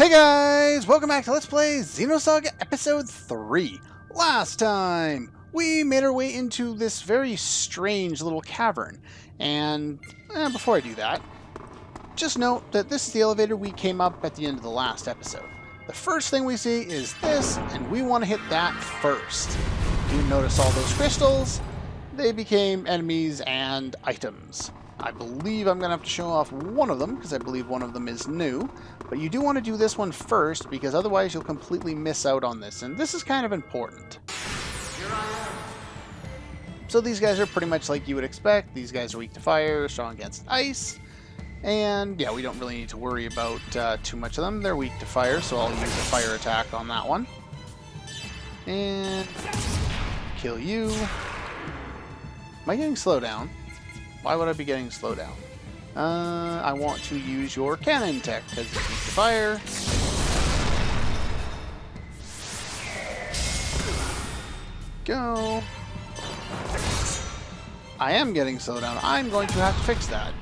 Hey guys, welcome back to Let's Play Xenosaga Episode 3. Last time, we made our way into this very strange little cavern. And before I do that, just note that this is the elevator we came up at the end of the last episode. The first thing we see is this, and we want to hit that first. You notice all those crystals? They became enemies and items. I believe I'm going to have to show off one of them, because I believe one of them is new. But you do want to do this one first, because otherwise you'll completely miss out on this. And this is kind of important. So these guys are pretty much like you would expect. These guys are weak to fire, strong against ice. And yeah, we don't really need to worry about too much of them. They're weak to fire, so I'll use a fire attack on that one. And kill you. Am I getting slowdown? Why would I be getting slowdown? I want to use your cannon tech, because it's weak to fire. Go. I am getting slowdown. I'm going to have to fix that.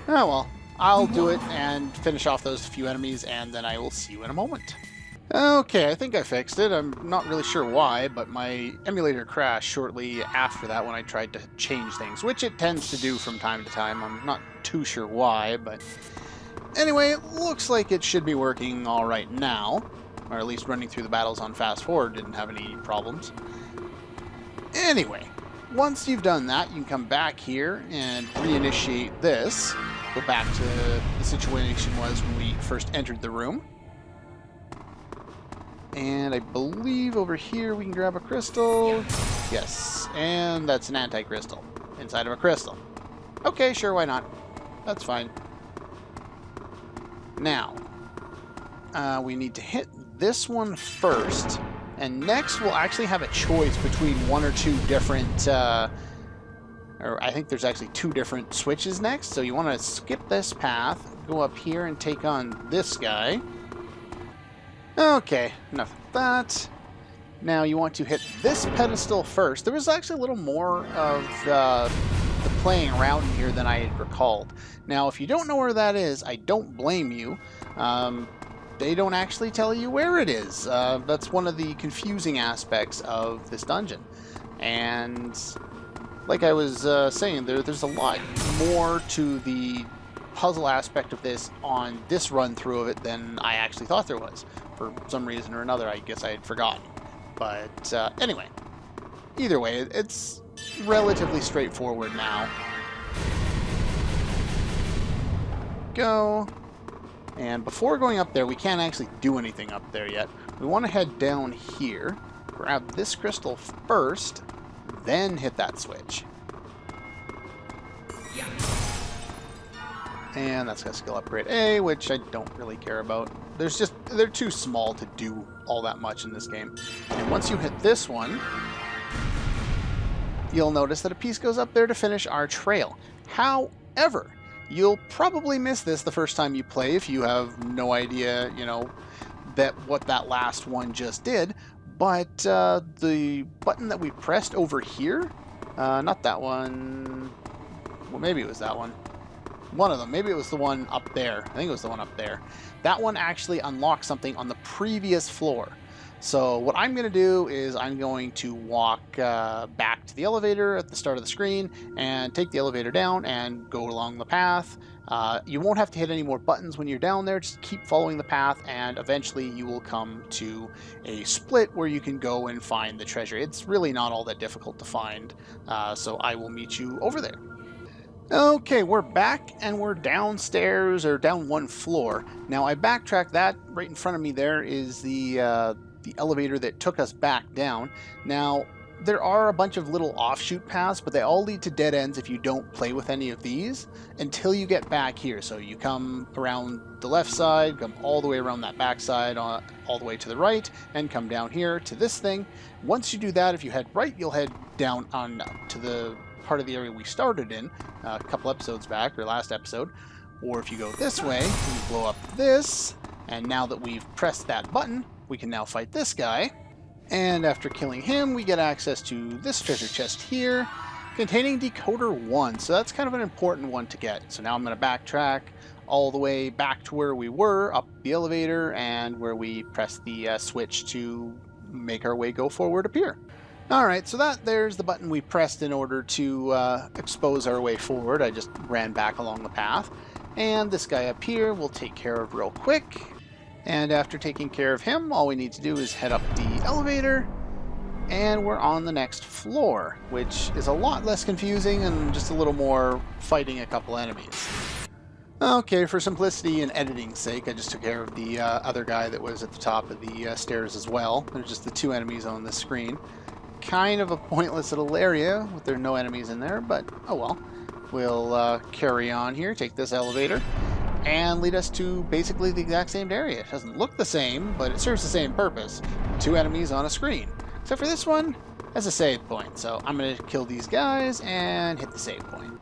Oh well, I'll do it and finish off those few enemies, and then I will see you in a moment. Okay, I think I fixed it. I'm not really sure why, but my emulator crashed shortly after that when I tried to change things, which it tends to do from time to time. I'm not too sure why, but anyway, it looks like it should be working all right now, or at least running through the battles on fast forward didn't have any problems. Anyway, once you've done that, you can come back here and reinitiate this. Go back to the situation was when we first entered the room. And I believe over here we can grab a crystal. Yes, and that's an anti-crystal inside of a crystal. Okay, sure, why not? That's fine. Now, we need to hit this one first, and next we'll actually have a choice between one or two different, or I think there's actually two different switches next, so you want to skip this path, go up here and take on this guy. Okay, enough of that. Now you want to hit this pedestal first. There was actually a little more of the playing around here than I had recalled. Now, if you don't know where that is, I don't blame you. They don't actually tell you where it is. That's one of the confusing aspects of this dungeon. And like I was saying, there's a lot more to the puzzle aspect of this on this run through of it than I actually thought there was. For some reason or another, I guess I had forgotten. But anyway, either way, it's relatively straightforward now. Go. And before going up there, we can't actually do anything up there yet. We want to head down here, grab this crystal first, then hit that switch. Yeah. And that's got skill upgrade A, which I don't really care about. They're too small to do all that much in this game. And once you hit this one, you'll notice that a piece goes up there to finish our trail. However, you'll probably miss this the first time you play if you have no idea, you know, what that last one just did. But the button that we pressed over here, not that one, well, maybe it was that one. One of them. Maybe it was the one up there. I think it was the one up there. That one actually unlocks something on the previous floor. So what I'm going to do is I'm going to walk back to the elevator at the start of the screen and take the elevator down and go along the path. You won't have to hit any more buttons when you're down there. Just keep following the path, and eventually you will come to a split where you can go and find the treasure. It's really not all that difficult to find, so I will meet you over there. Okay, we're back and we're downstairs, or down one floor. Now I backtracked that. Right in front of me there is the elevator that took us back down. Now there are a bunch of little offshoot paths, but they all lead to dead ends if you don't play with any of these until you get back here. So you come around the left side, come all the way around that back side, all the way to the right, and come down here to this thing. Once you do that, if you head right, you'll head down on to the part of the area we started in a couple episodes back, or last episode. Or if you go this way, you blow up this, and now that we've pressed that button, we can now fight this guy. And after killing him, we get access to this treasure chest here, containing decoder 1. So that's kind of an important one to get. So now I'm going to backtrack all the way back to where we were, up the elevator, and where we press the switch to make our way go forward up here. Alright, so there's the button we pressed in order to expose our way forward. I just ran back along the path. And this guy up here we'll take care of real quick. And after taking care of him, all we need to do is head up the elevator. And we're on the next floor, which is a lot less confusing and just a little more fighting a couple enemies. Okay, for simplicity and editing's sake, I just took care of the other guy that was at the top of the stairs as well. There's just the two enemies on the screen. Kind of a pointless little area with there no enemies in there, but oh well. We'll carry on here, take this elevator, and lead us to basically the exact same area. It doesn't look the same, but it serves the same purpose. Two enemies on a screen. Except for this one as a save point. So I'm going to kill these guys and hit the save point.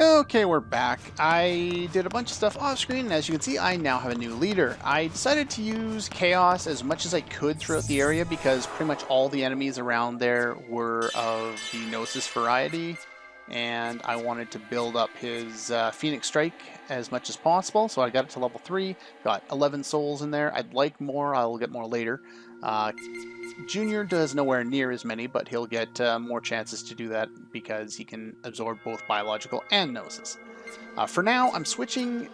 Okay, we're back. I did a bunch of stuff off screen, and as you can see, I now have a new leader. I decided to use Chaos as much as I could throughout the area because pretty much all the enemies around there were of the Gnosis variety, and I wanted to build up his Phoenix Strike as much as possible, so I got it to level 3, got 11 souls in there. I'd like more, I'll get more later. Junior does nowhere near as many, but he'll get more chances to do that because he can absorb both biological and Gnosis. For now, I'm switching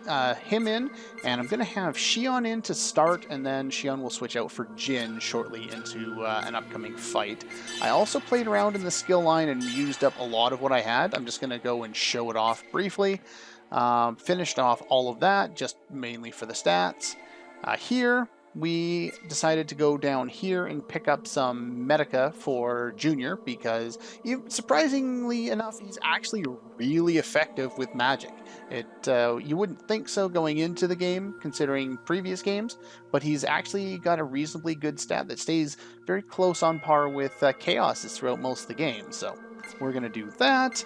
him in, and I'm going to have Xion in to start, and then Xion will switch out for Jin shortly into an upcoming fight. I also played around in the skill line and used up a lot of what I had. I'm just going to go and show it off briefly. Finished off all of that, just mainly for the stats. Here, we decided to go down here and pick up some Medica for Junior because, surprisingly enough, he's actually really effective with magic. You wouldn't think so going into the game, considering previous games, but he's actually got a reasonably good stat that stays very close on par with Chaos's throughout most of the game. So we're going to do that.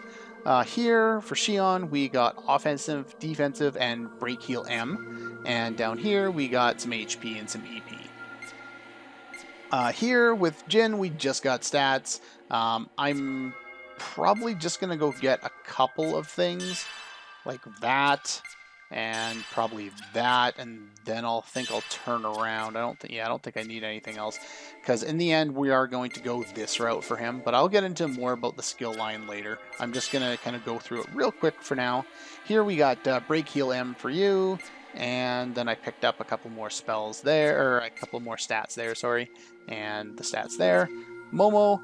Here, for Xion, we got offensive, defensive, and break heal M. And down here, we got some HP and some EP. Here, with Jin, we just got stats. I'm probably just going to go get a couple of things, like that, and probably that, and then I'll turn around. I don't think I need anything else, because in the end we are going to go this route for him, but I'll get into more about the skill line later. I'm just gonna kind of go through it real quick for now. Here we got break heal M for you, and then I picked up a couple more spells there, or a couple more stats there, sorry, and the stats there. Momo,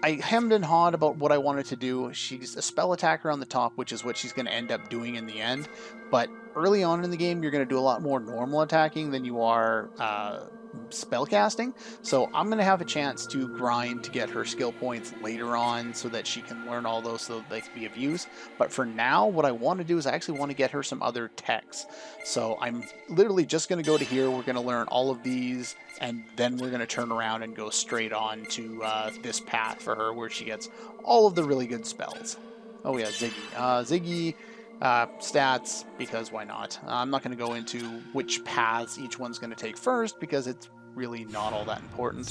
I hemmed and hawed about what I wanted to do. She's a spell attacker on the top, which is what she's going to end up doing in the end. But early on in the game, you're going to do a lot more normal attacking than you are spell casting. So I'm going to have a chance to grind to get her skill points later on so that she can learn all those so that they can be of use. But for now, what I want to do is I actually want to get her some other techs. So I'm literally just going to go to here. We're going to learn all of these, and then we're going to turn around and go straight on to this path for her where she gets all of the really good spells. Oh yeah, Ziggy. Stats, because why not? I'm not going to go into which paths each one's going to take first, because it's really not all that important.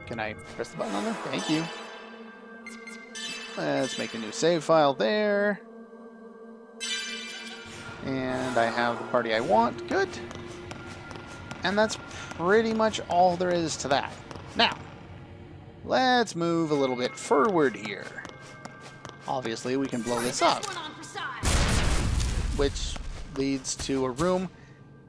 Can I press the button on there? Thank you. Let's make a new save file there. And I have the party I want. Good. And that's pretty much all there is to that. Now, let's move a little bit forward here. Obviously, we can blow this up, which leads to a room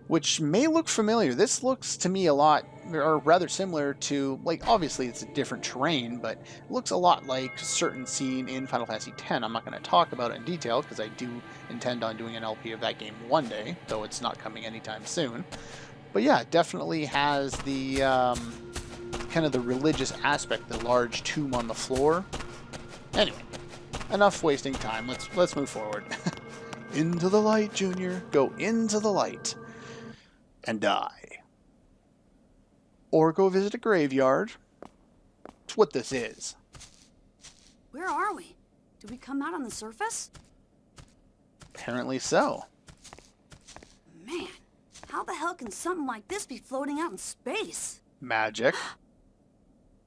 which may look familiar. This looks to me a lot, or rather similar to, like, obviously it's a different terrain, but it looks a lot like a certain scene in Final Fantasy X. I'm not going to talk about it in detail, because I do intend on doing an LP of that game one day, though it's not coming anytime soon. But yeah, it definitely has the, kind of the religious aspect, the large tomb on the floor. Anyway. Enough wasting time. Let's move forward. Into the light, Junior. Go into the light. And die. Or go visit a graveyard. It's what this is. Where are we? Did we come out on the surface? Apparently so. Man, how the hell can something like this be floating out in space? Magic.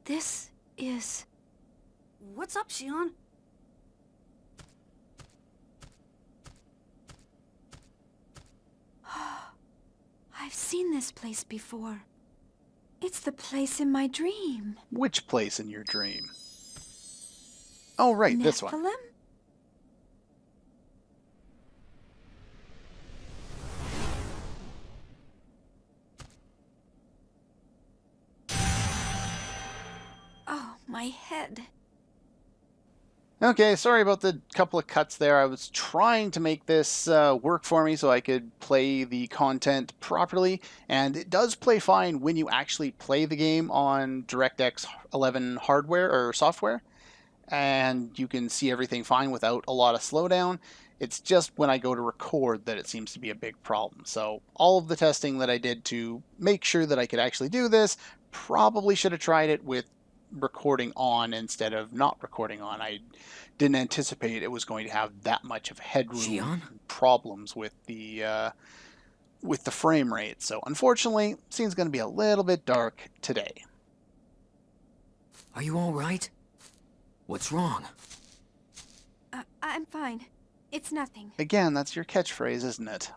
This is... What's up, Xion? I've seen this place before. It's the place in my dream. Which place in your dream? Oh, right, this one. Nephilim? Oh, my head. Okay, sorry about the couple of cuts there. I was trying to make this work for me so I could play the content properly, and it does play fine when you actually play the game on DirectX 11 hardware or software, and you can see everything fine without a lot of slowdown. It's just when I go to record that it seems to be a big problem. So all of the testing that I did to make sure that I could actually do this, probably should have tried it with recording on instead of not recording on. I didn't anticipate it was going to have that much of headroom problems with the frame rate. So unfortunately, scene's going to be a little bit dark today. Are you all right? What's wrong? I'm fine. It's nothing. Again, that's your catchphrase, isn't it?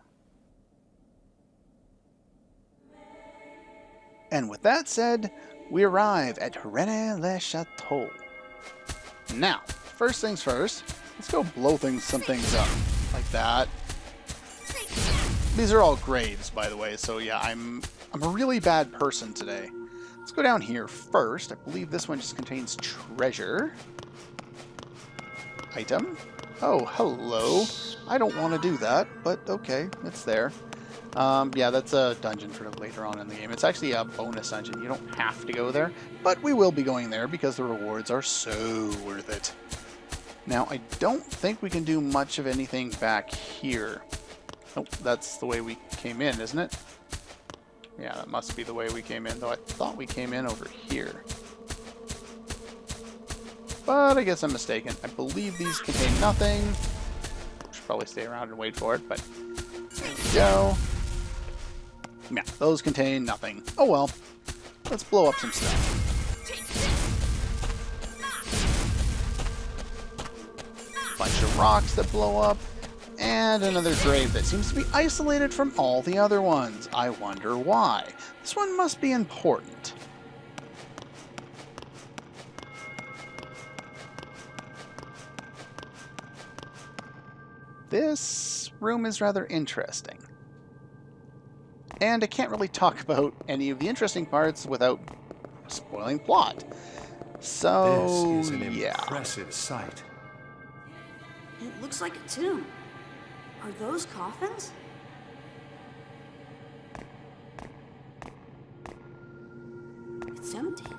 And with that said, we arrive at Rennes-le Chateau. Now, first things first, let's go blow some things up. Like that. These are all graves, by the way, so yeah, I'm a really bad person today. Let's go down here first. I believe this one just contains treasure. Item. Oh, hello. I don't want to do that, but okay, it's there. Yeah, that's a dungeon for later on in the game. It's actually a bonus dungeon. You don't have to go there, but we will be going there because the rewards are so worth it. Now, I don't think we can do much of anything back here. Nope, that's the way we came in, isn't it? Yeah, that must be the way we came in, though I thought we came in over here. But I guess I'm mistaken. I believe these contain nothing. Should probably stay around and wait for it, but there we go. Yeah, those contain nothing. Oh well. Let's blow up some stuff. Bunch of rocks that blow up. And another grave that seems to be isolated from all the other ones. I wonder why. This one must be important. This room is rather interesting. And I can't really talk about any of the interesting parts without spoiling plot. So, this is an yeah. impressive sight. It looks like a tomb. Are those coffins? It's empty.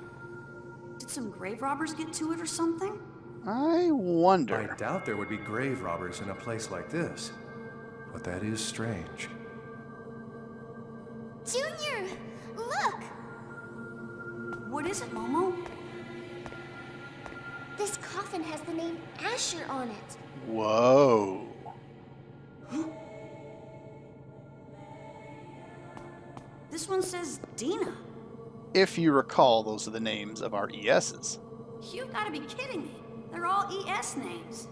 Did some grave robbers get to it or something? I wonder. I doubt there would be grave robbers in a place like this. But that is strange. Junior, look! What is it, Momo? This coffin has the name Asher on it. Whoa. This one says Dina. If you recall, those are the names of our ESs. You gotta be kidding me. They're all ES names.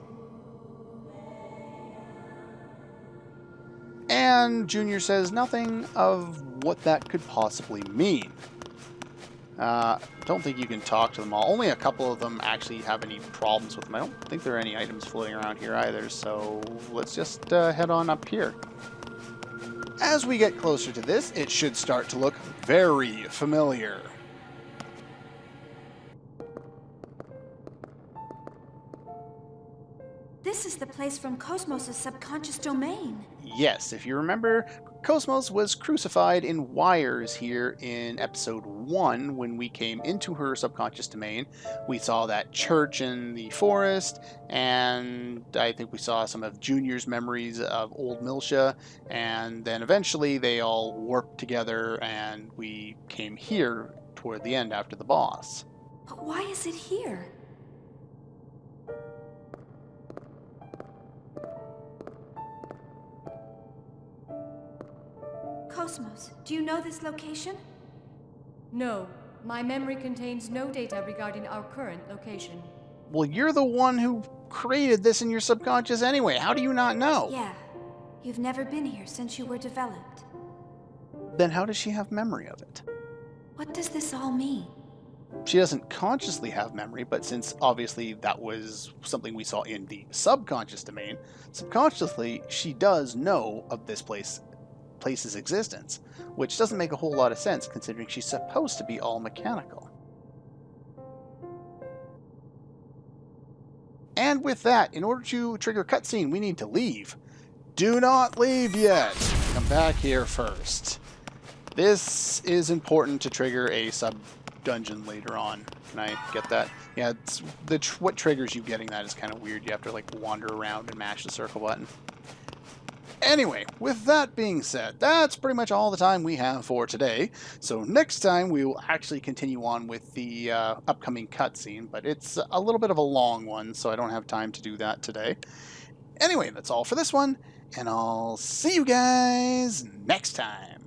And Junior says nothing of what that could possibly mean. Don't think you can talk to them all. Only a couple of them actually have any problems with them. I don't think there are any items floating around here either, so let's just head on up here. As we get closer to this, it should start to look very familiar. This is the place from KOS-MOS' subconscious domain. Yes, if you remember, KOS-MOS was crucified in wires here in episode 1 when we came into her subconscious domain. We saw that church in the forest, and I think we saw some of Junior's memories of Old Milsha, and then eventually they all warped together and we came here toward the end after the boss. But why is it here? KOS-MOS, do you know this location? No, my memory contains no data regarding our current location. Well, you're the one who created this in your subconscious anyway. How do you not know? Yeah. You've never been here since you were developed. then how does she have memory of it? What does this all mean? She doesn't consciously have memory, but since obviously that was something we saw in the subconscious domain, subconsciously she does know of this place's existence, which doesn't make a whole lot of sense considering she's supposed to be all mechanical. And with that, in order to trigger cutscene, we need to leave. Do not leave yet! Come back here first. This is important to trigger a sub-dungeon later on. Can I get that? Yeah, it's what triggers you getting that is kind of weird. You have to like wander around and mash the circle button. Anyway, with that being said, that's pretty much all the time we have for today. So next time we will actually continue on with the upcoming cutscene, but it's a little bit of a long one, so I don't have time to do that today. Anyway, that's all for this one, and I'll see you guys next time.